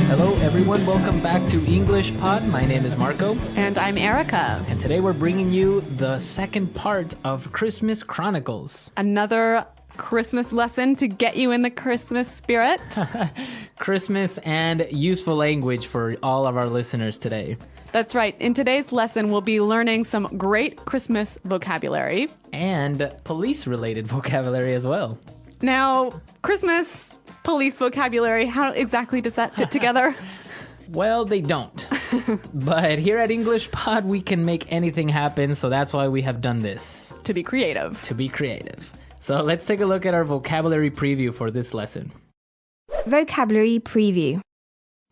Hello, everyone. Welcome back to English Pod. My name is Marco. And I'm Erica. And today we're bringing you the second part of Christmas Chronicles. Another Christmas lesson to get you in the Christmas spirit. Christmas and useful language for all of our listeners today. That's right. In today's lesson, we'll be learning some great Christmas vocabulary. And police-related vocabulary as well. Now, Christmas, police vocabulary, how exactly does that fit together? Well, they don't. But here at English Pod, we can make anything happen, so that's why we have done this. To be creative. To be creative. So let's take a look at our vocabulary preview for this lesson. Vocabulary preview.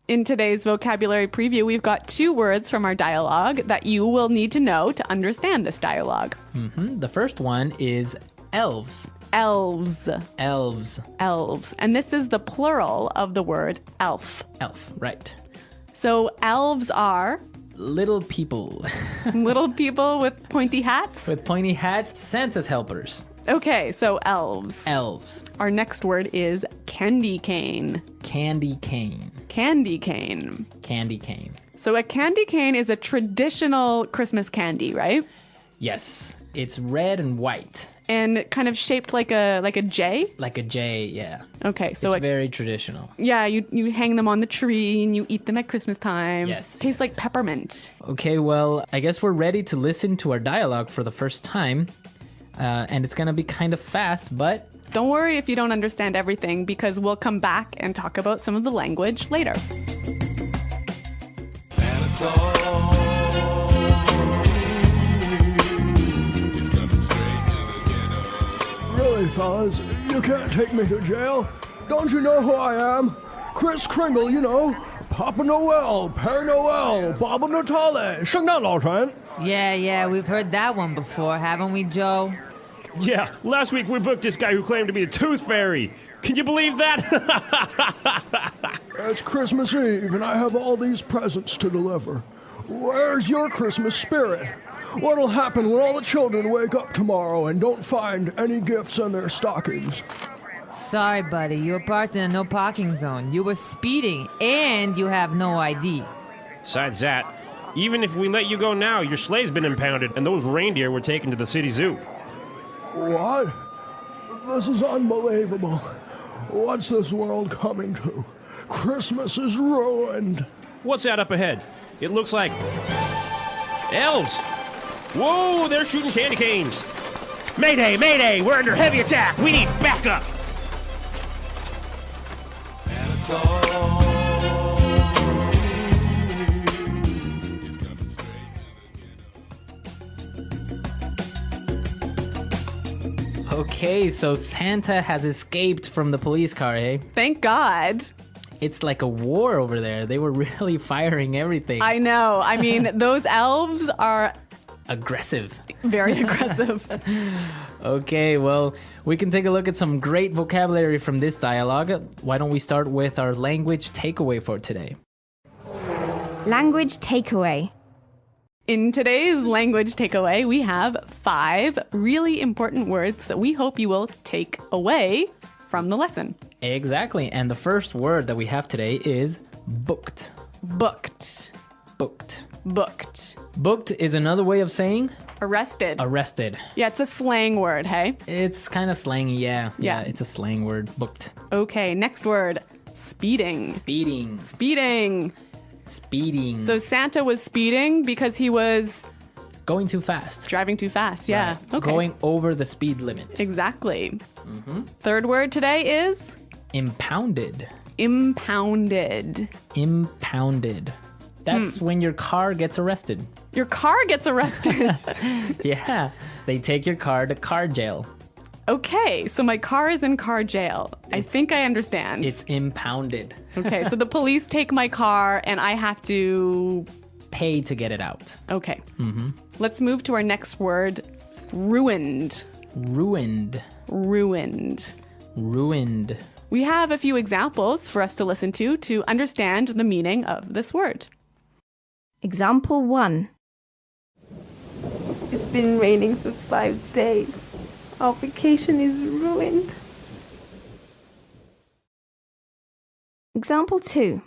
In today's vocabulary preview, we've got 2 words from our dialogue that you will need to know to understand this dialogue. The first one is elves. Elves. Elves. Elves. And this is the plural of the word elf. Elf, right. So elves are Little people. little people with pointy hats. With pointy hats, Santa's helpers. Okay, so elves. Elves. Our next word is candy cane. Candy cane. Candy cane. Candy cane. So a candy cane is a traditional Christmas candy, right? Yes. It's red and white. And kind of shaped like a J? Like a J, yeah. Okay, so it's very traditional. Yeah, you hang them on the tree and you eat them at Christmas time. Yes. Tastes like peppermint. Okay, well, I guess we're ready to listen to our dialogue for the first time. And it's going to be kind of fast, but don't worry if you don't understand everything, because we'll come back and talk about some of the language later. Santa Claus is coming straight to the ghetto. Really, fellas, you can't take me to jail. Don't you know who I am? Kris Kringle, you know. Papa Noel, Père Noel, Baba Natale, 圣诞老人. Yeah, we've heard that one before, haven't we, Joe? Yeah, last week we booked this guy who claimed to be the Tooth Fairy. Can you believe that? It's Christmas Eve, and I have all these presents to deliver. Where's your Christmas spirit? What'll happen when all the children wake up tomorrow and don't find any gifts in their stockings? Sorry, buddy, you were parked in a no parking zone. You were speeding, and you have no ID. Besides that, even if we let you go now, your sleigh's been impounded, and those reindeer were taken to the city zoo. What? This is unbelievable. What's this world coming to? Christmas is ruined. What's that up ahead? It looks like elves. Whoa, they're shooting candy canes. Mayday, mayday, we're under heavy attack. We need backup. Santa Claus is coming straight to the ghetto. okay, so Santa has escaped from the police car, eh? Thank God. It's like a war over there. They were really firing everything. I know. I mean, those elves are Aggressive. very aggressive. Okay, well, we can take a look at some great vocabulary from this dialogue. Why don't we start with our language takeaway for today? Language takeaway. In today's language takeaway, we have 5 really important words that we hope you will take away from the lesson. Exactly, and the first word that we have today is booked. Booked. Booked. Booked. Booked is another way of saying Arrested. arrested. Yeah, it's a slang word, hey? It's kind of slangy, yeah. Yeah. It's a slang word. Booked. Okay, next word. Speeding. Speeding. Speeding. Speeding. So Santa was speeding because he was going too fast. driving too fast. Yeah. Right. Okay. Going over the speed limit. Exactly. Third word today is Impounded. impounded. Impounded. That's when your car gets arrested. Your car gets arrested. Yeah. They take your car to car jail. Okay, so my car is in car jail. I think I understand. It's impounded. Okay, so the police take my car and I have to... Pay to get it out. Okay. Let's move to our next word. Ruined. Ruined. Ruined. Ruined. We have a few examples for us to listen to understand the meaning of this word. Example 1. It's been raining for 5 days. Our vacation is ruined. Example 2.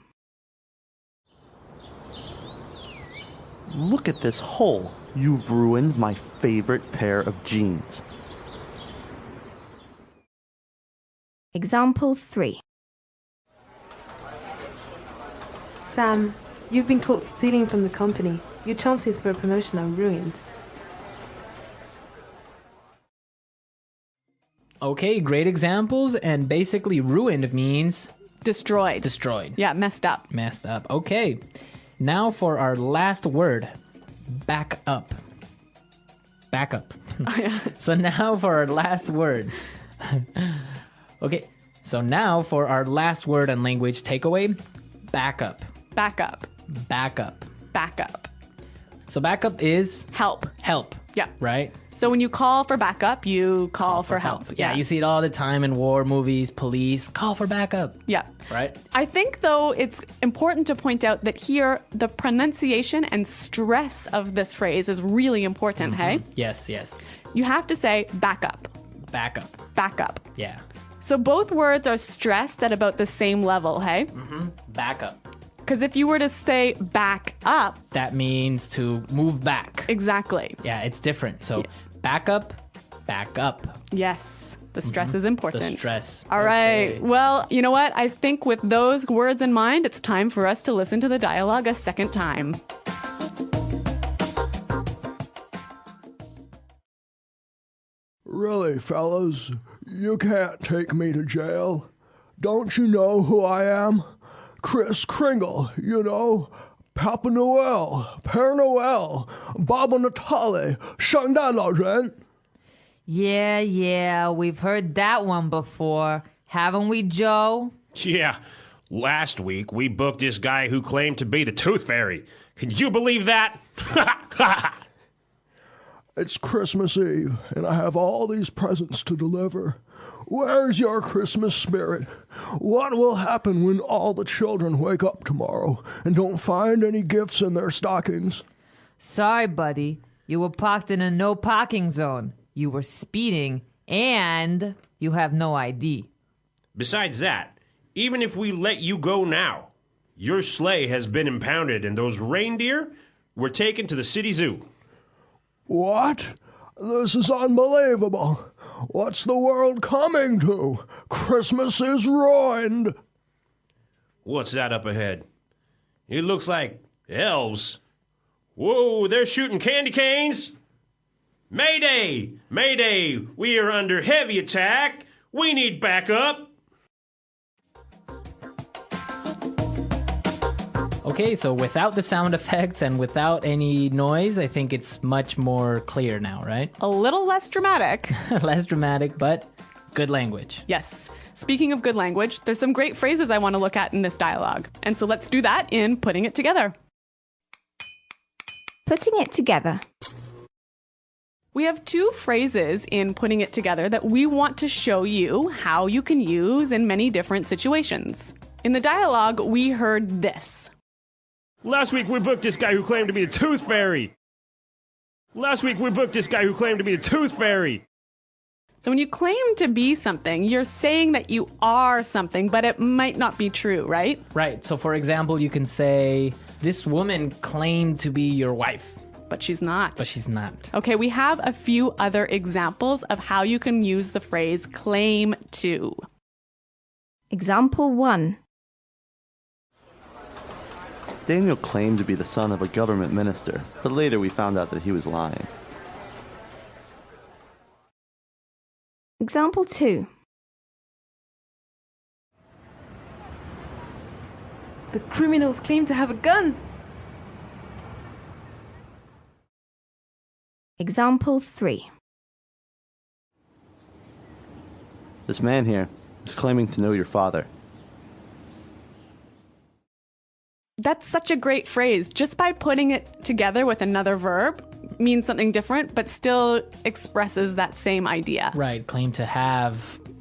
Look at this hole. You've ruined my favorite pair of jeans. Example 3. Sam, you've been caught stealing from the company. Your chances for a promotion are ruined. Okay, great examples. And basically, ruined means Destroyed. destroyed. Yeah, messed up. Messed up. Okay. Now for our last word, back up. Back up. So now for our last word. Okay. So now for our last word and language takeaway, back up. Back up. Back up. Back up. So backup is Help. help. Yeah. Right? So when you call for backup, you call for help. Yeah, you see it all the time in war movies, police, call for backup. Yeah. Right? I think, though, it's important to point out that here the pronunciation and stress of this phrase is really important, hey? Yes, yes. You have to say backup. Backup. Backup. Yeah. So both words are stressed at about the same level, hey? Backup. Because if you were to say back up, That means to move back. exactly. Yeah, it's different. So back up, back up. Yes, the stress is important. The stress. All right. Okay. Well, you know what? I think with those words in mind, it's time for us to listen to the dialogue a second time. Really, fellas, you can't take me to jail. Don't you know who I am? Kris Kringle, you know. Papa Noel, Père Noel, Baba Natale, 圣诞老人. Yeah, we've heard that one before. Haven't we, Joe? Yeah. Last week, we booked this guy who claimed to be the Tooth Fairy. Can you believe that? It's Christmas Eve, and I have all these presents to deliver. Where's your Christmas spirit? What will happen when all the children wake up tomorrow and don't find any gifts in their stockings? Sorry, buddy. You were parked in a no parking zone. You were speeding, and you have no ID. Besides that, even if we let you go now, your sleigh has been impounded and those reindeer were taken to the city zoo. What? This is unbelievable. What's the world coming to? Christmas is ruined. What's that up ahead? It looks like elves. Whoa, they're shooting candy canes. Mayday! Mayday! We are under heavy attack. We need backup. Okay, so without the sound effects and without any noise, I think it's much more clear now, right? A little less dramatic. Less dramatic, but good language. Yes. Speaking of good language, there's some great phrases I want to look at in this dialogue. And so let's do that in Putting It Together. Putting it together. We have two phrases in Putting It Together that we want to show you how you can use in many different situations. In the dialogue, we heard this. Last week we booked this guy who claimed to be the Tooth Fairy. Last week we booked this guy who claimed to be the Tooth Fairy. So when you claim to be something, you're saying that you are something, but it might not be true, right? Right, so for example, you can say, this woman claimed to be your wife. But she's not. But she's not. Okay, we have a few other examples of how you can use the phrase claim to. Example 1. Daniel claimed to be the son of a government minister, but later we found out that he was lying. Example 2. The criminals claim to have a gun. Example 3. This man here is claiming to know your father. That's such a great phrase. Just by putting it together with another verb means something different, but still expresses that same idea. Right,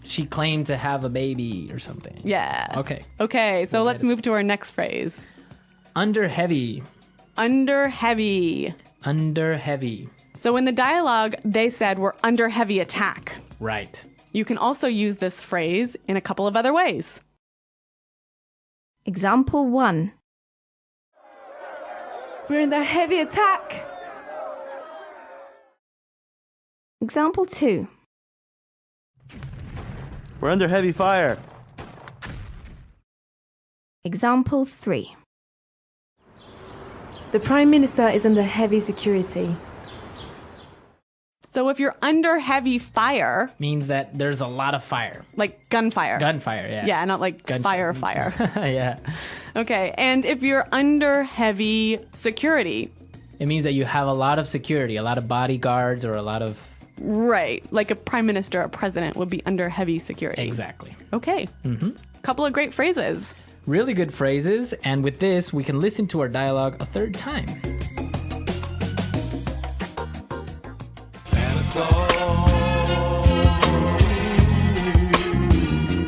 she claimed to have a baby or something. Yeah. Okay. Okay, so let's move to our next phrase. Under heavy. Under heavy. Under heavy. So in the dialogue, they said we're under heavy attack. Right. You can also use this phrase in a couple of other ways. Example 1. We're under heavy attack. Example 2. We're under heavy fire. Example 3. The Prime Minister is under heavy security. So if you're under heavy fire, Means that there's a lot of fire. like gunfire. Gunfire, yeah. Yeah, not like fire. Yeah. Okay, and if you're under heavy security, It means that you have a lot of security, a lot of bodyguards, or a lot of. right, like a prime minister, a president would be under heavy security. Exactly. Okay. Couple of great phrases. Really good phrases, and with this, we can listen to our dialogue a third time. Santa Claus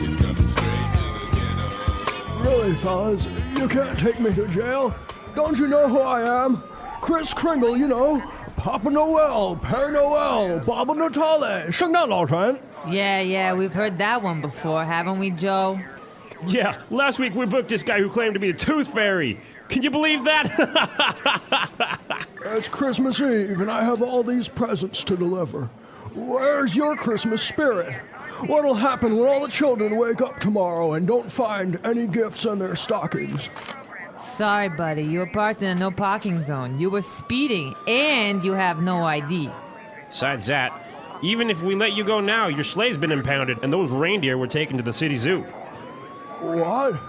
is coming straight to the ghetto. Really, fellas, you can't take me to jail. Don't you know who I am? Kris Kringle, you know. Papa Noel, Père Noel, Baba Natale, 圣诞老人. Yeah, we've heard that one before, haven't we, Joe? Yeah, last week we booked this guy who claimed to be the Tooth Fairy. Can you believe that? It's Christmas Eve, and I have all these presents to deliver. Where's your Christmas spirit? What'll happen when all the children wake up tomorrow and don't find any gifts in their stockings? Sorry, buddy. You were parked in a no parking zone. You were speeding, and you have no ID. Besides that, even if we let you go now, your sleigh's been impounded, and those reindeer were taken to the city zoo. What?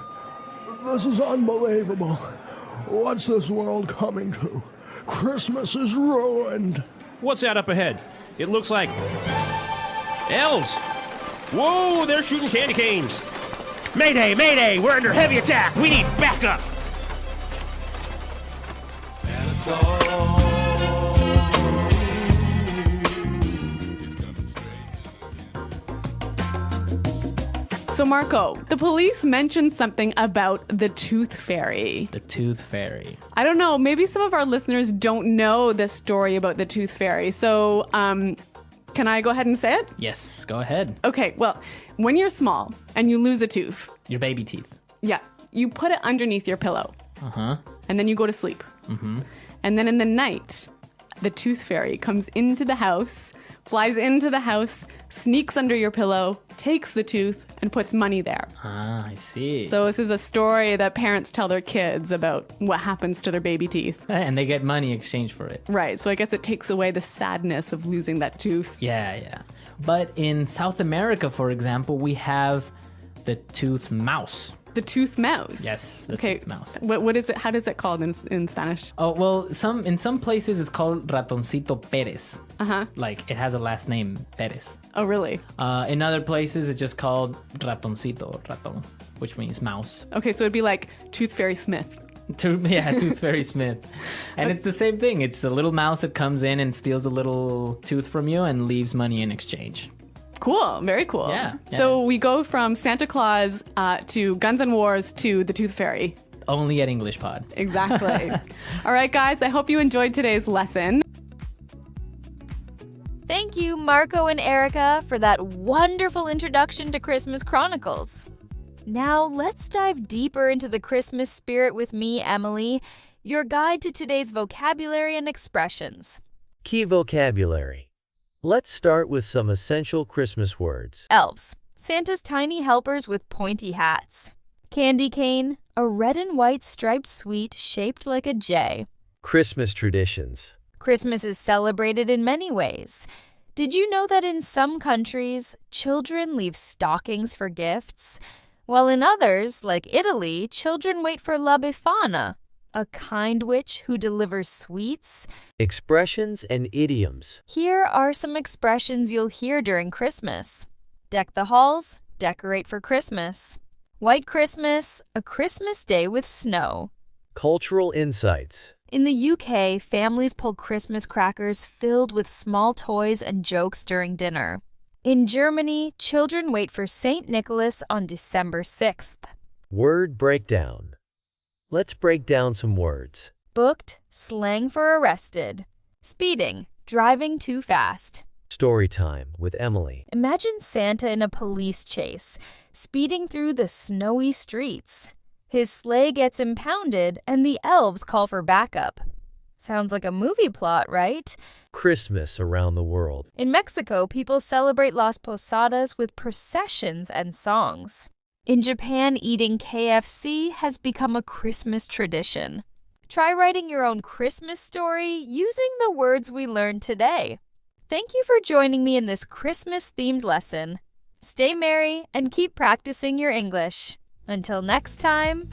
This is unbelievable. What's this world coming to? Christmas is ruined. What's that up ahead? It looks like elves. Whoa, they're shooting candy canes. Mayday, mayday, we're under heavy attack. We need backup. Santa Claus is coming straight to the ghetto. So, Marco, the police mentioned something about the Tooth Fairy. The Tooth Fairy. I don't know, maybe some of our listeners don't know this story about the Tooth Fairy. So, can I go ahead and say it? Yes, go ahead. Okay, well, when you're small and you lose a tooth, Your baby teeth. yeah, you put it underneath your pillow. Uh-huh. And then you go to sleep. And then in the night, the Tooth Fairy comes into the house, flies into the house, sneaks under your pillow, takes the tooth, and puts money there. Ah, I see. So this is a story that parents tell their kids about what happens to their baby teeth. And they get money in exchange for it. Right, so I guess it takes away the sadness of losing that tooth. Yeah. But in South America, for example, we have the tooth mouse. The tooth mouse. Yes, the Okay. tooth mouse. What is it? How is it called in Spanish? Oh, well, in some places it's called Ratoncito Pérez. Uh-huh. Like, it has a last name, Pérez. Oh, really? In other places it's just called Ratoncito, Raton, which means mouse. Okay, so it'd be like Tooth Fairy Smith. Tooth Fairy Smith. And it's the same thing. It's a little mouse that comes in and steals a little tooth from you and leaves money in exchange. Cool, very cool. Yeah. So we go from Santa Claus to Guns N' Wars to the Tooth Fairy. Only at English Pod. Exactly. All right, guys, I hope you enjoyed today's lesson. Thank you, Marco and Erica, for that wonderful introduction to Christmas Chronicles. Now, let's dive deeper into the Christmas spirit with me, Emily, your guide to today's vocabulary and expressions. Key vocabulary. Let's start with some essential Christmas words. Elves, Santa's tiny helpers with pointy hats. Candy cane, a red and white striped sweet shaped like a J. Christmas traditions. Christmas is celebrated in many ways. Did you know that in some countries, children leave stockings for gifts? While in others, like Italy, children wait for La Befana, a kind witch who delivers sweets. Expressions and idioms. Here are some expressions you'll hear during Christmas. Deck the halls, decorate for Christmas. White Christmas, a Christmas day with snow. Cultural insights. In the UK, families pull Christmas crackers filled with small toys and jokes during dinner. In Germany, children wait for St. Nicholas on December 6th. Word breakdown. Let's break down some words. Booked, slang for arrested. Speeding, driving too fast. Story time with Emily. Imagine Santa in a police chase, speeding through the snowy streets. His sleigh gets impounded and the elves call for backup. Sounds like a movie plot, right? Christmas around the world. In Mexico, people celebrate Las Posadas with processions and songs. In Japan, eating KFC has become a Christmas tradition. Try writing your own Christmas story using the words we learned today. Thank you for joining me in this Christmas-themed lesson. Stay merry and keep practicing your English. Until next time,